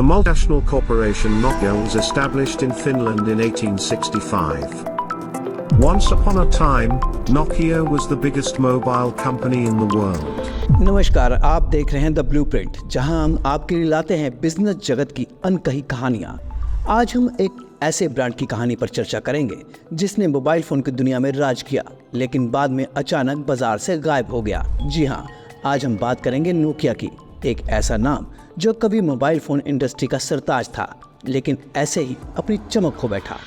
multinational corporation Nokia was established in Finland in 1865. Once upon a time, Nokia was the biggest mobile company in the world. नमस्कार, आप देख रहे हैं the blueprint, जहां हम आपके लिए लाते हैं बिजनेस जगत की अनकही कहानियां। आज हम एक ऐसे ब्रांड की कहानी पर चर्चा करेंगे जिसने मोबाइल फोन की दुनिया में राज किया, लेकिन बाद में अचानक बाजार से गायब हो गया। जी हाँ, आज हम बात करेंगे नोकिया की, एक ऐसा नाम जो कभी मोबाइल फोन इंडस्ट्री का सरताज था, लेकिन ऐसे ही अपनी चमक खो बैठा।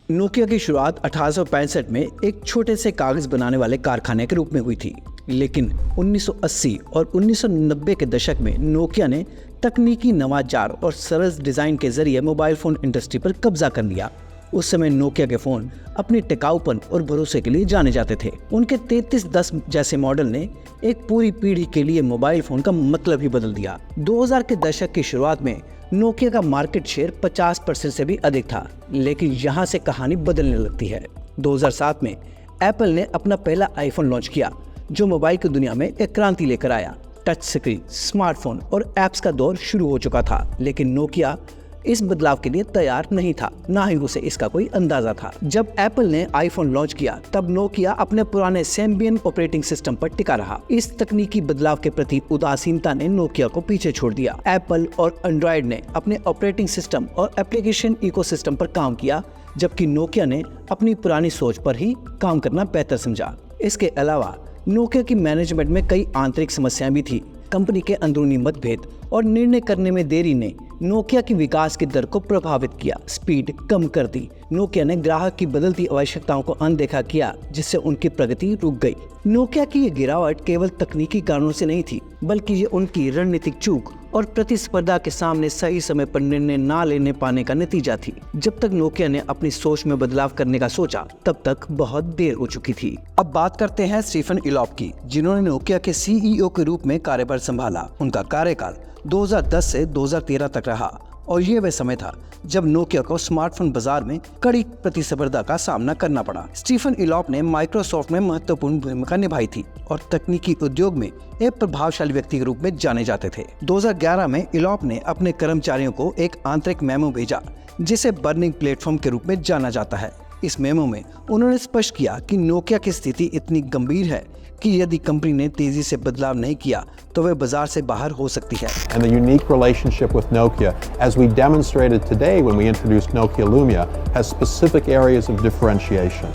नोकिया की शुरुआत 1865 में एक छोटे से कागज बनाने वाले कारखाने के रूप में हुई थी, लेकिन 1980 और 1990 के दशक में नोकिया ने तकनीकी नवाचार और सरल डिजाइन के जरिए मोबाइल फोन इंडस्ट्री पर कब्जा कर लिया। उस समय नोकिया के फोन अपने टिकाऊपन और भरोसे के लिए जाने जाते थे। उनके 3310 जैसे मॉडल ने एक पूरी पीढ़ी के लिए मोबाइल फोन का मतलब ही बदल दिया। 2000 के दशक की शुरुआत में नोकिया का मार्केट शेयर 50% से भी अधिक था, लेकिन यहाँ से कहानी बदलने लगती है। 2007 में एप्पल ने अपना पहला आईफोन लॉन्च किया, जो मोबाइल की दुनिया में एक क्रांति लेकर आया। टच स्क्रीन, स्मार्टफोन और ऐप्स का दौर शुरू हो चुका था, लेकिन नोकिया इस बदलाव के लिए तैयार नहीं था, ना ही उसे इसका कोई अंदाजा था। जब एप्पल ने आईफोन लॉन्च किया, तब नोकिया अपने पुराने सैम्बियन ऑपरेटिंग सिस्टम पर टिका रहा। इस तकनीकी बदलाव के प्रति उदासीनता ने नोकिया को पीछे छोड़ दिया। एप्पल और एंड्रॉयड ने अपने ऑपरेटिंग सिस्टम और एप्लीकेशन इकोसिस्टम पर काम किया, जबकि नोकिया ने अपनी पुरानी सोच पर ही काम करना बेहतर समझा। इसके अलावा नोकिया की मैनेजमेंट में कई आंतरिक समस्याएं भी थी। कंपनी के अंदरूनी मतभेद और निर्णय करने में देरी ने नोकिया की विकास की दर को प्रभावित किया, स्पीड कम कर दी। नोकिया ने ग्राहक की बदलती आवश्यकताओं को अनदेखा किया, जिससे उनकी प्रगति रुक गई। नोकिया की ये गिरावट केवल तकनीकी कारणों से नहीं थी, बल्कि ये उनकी रणनीतिक चूक और प्रतिस्पर्धा के सामने सही समय पर निर्णय ना लेने पाने का नतीजा थी। जब तक नोकिया ने अपनी सोच में बदलाव करने का सोचा, तब तक बहुत देर हो चुकी थी। अब बात करते हैं स्टीफन इलॉप की, जिन्होंने नोकिया के सीईओ के रूप में कार्यभार संभाला। उनका कार्यकाल 2010 से 2013 तक रहा, और ये वह समय था जब नोकिया को स्मार्टफोन बाजार में कड़ी प्रतिस्पर्धा का सामना करना पड़ा। स्टीफन इलॉप ने माइक्रोसॉफ्ट में महत्वपूर्ण भूमिका निभाई थी और तकनीकी उद्योग में एक प्रभावशाली व्यक्ति के रूप में जाने जाते थे। 2011 में इलॉप ने अपने कर्मचारियों को एक आंतरिक मेमो भेजा, जिसे बर्निंग प्लेटफॉर्म के रूप में जाना जाता है। इस मेमो में उन्होंने स्पष्ट किया कि नोकिया की स्थिति इतनी गंभीर है कि यदि कंपनी ने तेजी से बदलाव नहीं किया तो वह बाजार से बाहर हो सकती है। And the unique relationship with Nokia, as we demonstrated today when we introduced Nokia Lumia, has specific areas of differentiation.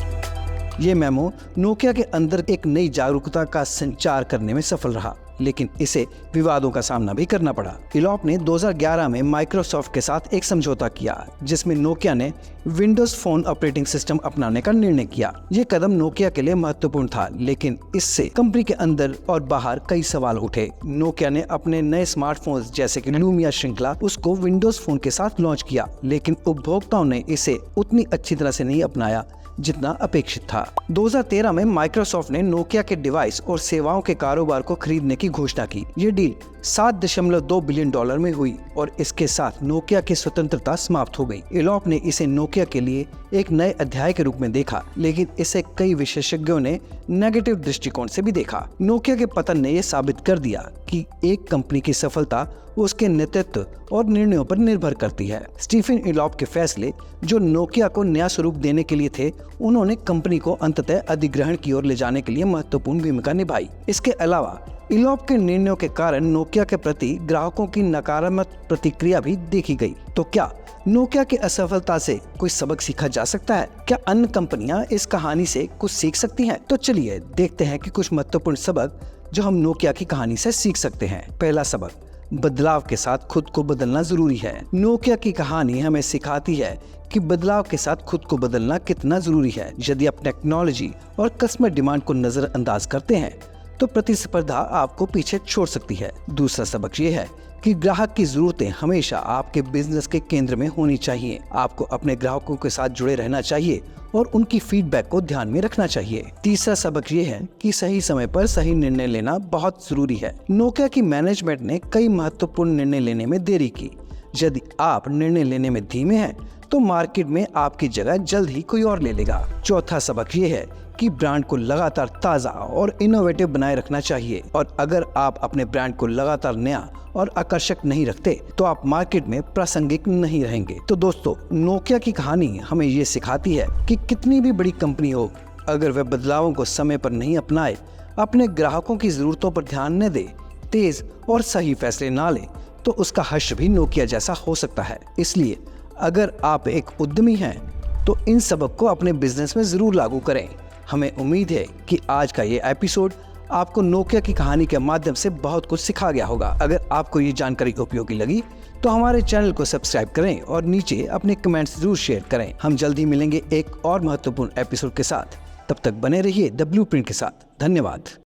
ये मेमो नोकिया के अंदर एक नई जागरूकता का संचार करने में सफल रहा, लेकिन इसे विवादों का सामना भी करना पड़ा। इलॉप ने 2011 में माइक्रोसॉफ्ट के साथ एक समझौता किया, जिसमें नोकिया ने विंडोज फोन ऑपरेटिंग सिस्टम अपनाने का निर्णय किया। ये कदम नोकिया के लिए महत्वपूर्ण था, लेकिन इससे कंपनी के अंदर और बाहर कई सवाल उठे। नोकिया ने अपने नए स्मार्टफोन्स जैसे कि लूमिया श्रृंखला उसको विंडोज फोन के साथ लॉन्च किया, लेकिन उपभोक्ताओं ने इसे उतनी अच्छी तरह से नहीं अपनाया जितना अपेक्षित था। 2013 में माइक्रोसॉफ्ट ने नोकिया के डिवाइस और सेवाओं के कारोबार को खरीदने की घोषणा की। ये डील $7.2 बिलियन में हुई और इसके साथ नोकिया की स्वतंत्रता समाप्त हो गई। इलॉप ने इसे नोकिया के लिए एक नए अध्याय के रूप में देखा, लेकिन इसे कई विशेषज्ञों ने नेगेटिव दृष्टिकोण से भी देखा। नोकिया के पतन ने यह साबित कर दिया कि एक कंपनी की सफलता उसके नेतृत्व और निर्णयों पर निर्भर करती है। स्टीफन इलॉप के फैसले, जो नोकिया को नया स्वरूप देने के लिए थे, उन्होंने कंपनी को अंततः अधिग्रहण की ओर ले जाने के लिए महत्वपूर्ण भूमिका निभाई। इसके अलावा इलॉप के निर्णयों के कारण नोकिया के प्रति ग्राहकों की नकारात्मक प्रतिक्रिया भी देखी गई। तो क्या नोकिया की असफलता से कोई सबक सीखा जा सकता है? क्या अन्य कंपनियां इस कहानी से कुछ सीख सकती हैं? तो चलिए देखते हैं कि कुछ महत्वपूर्ण सबक जो हम नोकिया की कहानी से सीख सकते हैं। पहला सबक, बदलाव के साथ खुद को बदलना जरूरी है। नोकिया की कहानी हमें सिखाती है कि बदलाव के साथ खुद को बदलना कितना जरूरी है। यदि आप टेक्नोलॉजी और कस्टमर डिमांड को नजरअंदाज करते हैं तो प्रतिस्पर्धा आपको पीछे छोड़ सकती है। दूसरा सबक ये है कि ग्राहक की जरूरतें हमेशा आपके बिजनेस के केंद्र में होनी चाहिए। आपको अपने ग्राहकों के साथ जुड़े रहना चाहिए और उनकी फीडबैक को ध्यान में रखना चाहिए। तीसरा सबक ये है कि सही समय पर सही निर्णय लेना बहुत जरूरी है। नोकिया की मैनेजमेंट ने कई महत्वपूर्ण निर्णय लेने में देरी की। यदि आप निर्णय लेने में धीमे हैं तो मार्केट में आपकी जगह जल्द ही कोई और ले लेगा। चौथा सबक ये है कि ब्रांड को लगातार ताज़ा और इनोवेटिव बनाए रखना चाहिए, और अगर आप अपने ब्रांड को लगातार नया और आकर्षक नहीं रखते तो आप मार्केट में प्रासंगिक नहीं रहेंगे। तो दोस्तों, नोकिया की कहानी हमें ये सिखाती है कि कितनी भी बड़ी कंपनी हो, अगर वह बदलावों को समय पर नहीं अपनाए, अपने ग्राहकों की जरूरतों पर ध्यान न दे, तेज और सही फैसले ना ले, तो उसका हश्र भी नोकिया जैसा हो सकता है। इसलिए अगर आप एक उद्यमी हैं तो इन सबक को अपने बिजनेस में जरूर लागू करें। हमें उम्मीद है कि आज का ये एपिसोड आपको नोकिया की कहानी के माध्यम से बहुत कुछ सिखा गया होगा। अगर आपको ये जानकारी उपयोगी लगी तो हमारे चैनल को सब्सक्राइब करें और नीचे अपने कमेंट्स जरूर शेयर करें। हम जल्द ही मिलेंगे एक और महत्वपूर्ण एपिसोड के साथ। तब तक बने रहिए द ब्लूप्रिंट के साथ। धन्यवाद।